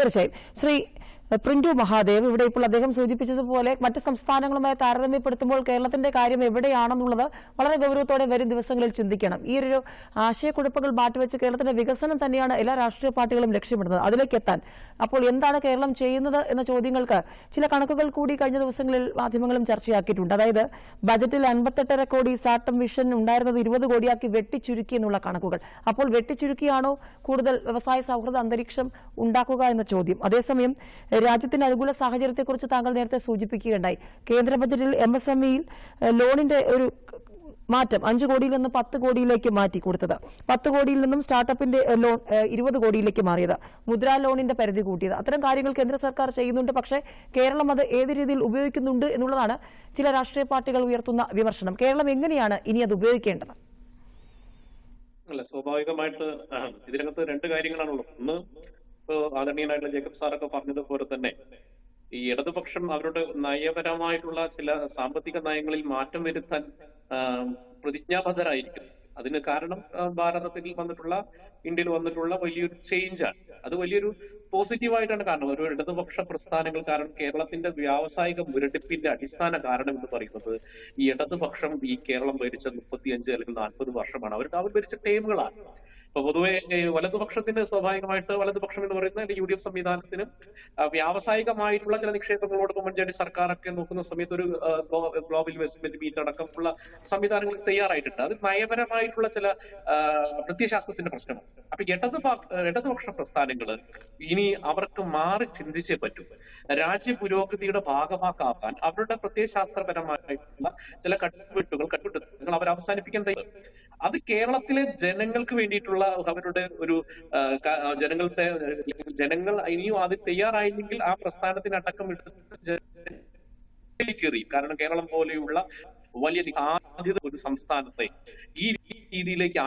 തീർച്ചയായും ശ്രീ പ്രിന്റു മഹാദേവ് ഇവിടെ ഇപ്പോൾ അദ്ദേഹം സൂചിപ്പിച്ചതുപോലെ മറ്റ് സംസ്ഥാനങ്ങളുമായി താരതമ്യപ്പെടുത്തുമ്പോൾ കേരളത്തിന്റെ കാര്യം എവിടെയാണെന്നുള്ളത് വളരെ ഗൌരവത്തോടെ വരും ദിവസങ്ങളിൽ ചിന്തിക്കണം. ഈ ഒരു ആശയക്കുഴപ്പങ്ങൾ മാറ്റിവെച്ച് കേരളത്തിന്റെ വികസനം തന്നെയാണ് എല്ലാ രാഷ്ട്രീയ പാർട്ടികളും ലക്ഷ്യമിടുന്നത്. അതിലേക്ക് എത്താൻ അപ്പോൾ എന്താണ് കേരളം ചെയ്യുന്നത് എന്ന ചോദ്യങ്ങൾക്ക് ചില കണക്കുകൾ കൂടി കഴിഞ്ഞ ദിവസങ്ങളിൽ മാധ്യമങ്ങളും ചർച്ചയാക്കിയിട്ടുണ്ട്. അതായത് ബജറ്റിൽ 58.5 കോടി സ്റ്റാർട്ടപ്പ് മിഷൻ ഉണ്ടായിരുന്നത് 20 കോടിയാക്കി വെട്ടിച്ചുരുക്കി എന്നുള്ള കണക്കുകൾ. അപ്പോൾ വെട്ടിച്ചുരുക്കിയാണോ കൂടുതൽ വ്യവസായ സൌഹൃദ അന്തരീക്ഷം ഉണ്ടാക്കുക എന്ന ചോദ്യം. അതേസമയം രാജ്യത്തിന്റെ അനുകൂല സാഹചര്യത്തെക്കുറിച്ച് താങ്കൾ നേരത്തെ സൂചിപ്പിക്കുകയുണ്ടായി. കേന്ദ്ര ബജറ്റിൽ MSMEയിൽ ലോണിന്റെ ഒരു മാറ്റം 5 കോടിയിൽ നിന്ന് 10 കോടിയിലേക്ക് മാറ്റി കൊടുത്തത്, 10 കോടിയിൽ നിന്നും സ്റ്റാർട്ടപ്പിന്റെ ലോൺ 20 കോടിയിലേക്ക് മാറിയത്, മുദ്രാ ലോണിന്റെ പരിധി കൂട്ടിയത്, അത്തരം കാര്യങ്ങൾ കേന്ദ്ര സർക്കാർ ചെയ്യുന്നുണ്ട്. പക്ഷേ കേരളം അത് ഏത് രീതിയിൽ ഉപയോഗിക്കുന്നുണ്ട് എന്നുള്ളതാണ് ചില രാഷ്ട്രീയ പാർട്ടികൾ ഉയർത്തുന്ന വിമർശനം. കേരളം എങ്ങനെയാണ് ഇനി അത് ഉപയോഗിക്കേണ്ടത്? അല്ല, സ്വാഭാവികമായിട്ട് ഇതിനകത്ത് രണ്ട് കാര്യങ്ങളാണുള്ളത്. ഒന്ന്, ആദരണീയനായിട്ടുള്ള ജേക്കബ് സാറൊക്കെ പറഞ്ഞതുപോലെ തന്നെ ഈ ഇടതുപക്ഷം അവരുടെ നയപരമായിട്ടുള്ള ചില സാമ്പത്തിക നയങ്ങളിൽ മാറ്റം വരുത്താൻ പ്രതിജ്ഞാബദ്ധരായിരിക്കും. അതിന് കാരണം ഭാരതത്തിൽ വന്നിട്ടുള്ള, ഇന്ത്യയിൽ വന്നിട്ടുള്ള വലിയൊരു ചേഞ്ചാണ്. അത് വലിയൊരു പോസിറ്റീവായിട്ടാണ്. കാരണം ഒരു ഇടതുപക്ഷ പ്രസ്ഥാനങ്ങൾ, കാരണം കേരളത്തിന്റെ വ്യാവസായിക മുരടിപ്പിന്റെ അടിസ്ഥാന കാരണം എന്ന് പറയുന്നത് ഈ ഇടതുപക്ഷം ഈ കേരളം ഭരിച്ച 35 അല്ലെങ്കിൽ 40 വർഷമാണ്. അവർ ഭരിച്ച ടൈമുകളാണ്. ഇപ്പൊ പൊതുവെ വലതുപക്ഷത്തിന് സ്വാഭാവികമായിട്ട് വലതുപക്ഷം എന്ന് പറയുന്ന UDF സംവിധാനത്തിന് വ്യാവസായികമായിട്ടുള്ള ചില നിക്ഷേപങ്ങളോട് ഉമ്മൻചാണ്ടി സർക്കാരൊക്കെ നോക്കുന്ന സമയത്ത് ഒരു ഗ്ലോബൽ ഇൻവെസ്റ്റ്മെന്റ് മീറ്റ് അടക്കമുള്ള സംവിധാനങ്ങൾ തയ്യാറായിട്ടുണ്ട്. അത് നയപരമായിട്ടുള്ള ചില പ്രത്യയശാസ്ത്രത്തിന്റെ പ്രശ്നമാണ്. അപ്പൊ ഇടതുപക്ഷ പ്രസ്ഥാനങ്ങൾ ഇനി അവർക്ക് മാറി ചിന്തിച്ചേ പറ്റൂ. രാജ്യ പുരോഗതിയുടെ ഭാഗമാക്കാൻ അവരുടെ പ്രത്യയശാസ്ത്രപരമായിട്ടുള്ള ചില കട്ടുപിടുത്തങ്ങൾ അവർ അവസാനിപ്പിക്കാൻ തയ്യാറാണ്. അത് കേരളത്തിലെ ജനങ്ങൾക്ക് വേണ്ടിയിട്ടുള്ള അവരുടെ ഒരു ജനങ്ങൾ ഇനിയും അത് തയ്യാറായില്ലെങ്കിൽ ആ പ്രസ്ഥാനത്തിന് അടക്കം കയറി. കാരണം കേരളം പോലെയുള്ള വലിയ സാധ്യത ഒരു സംസ്ഥാനത്തെ ഈ രീതിയിലേക്ക്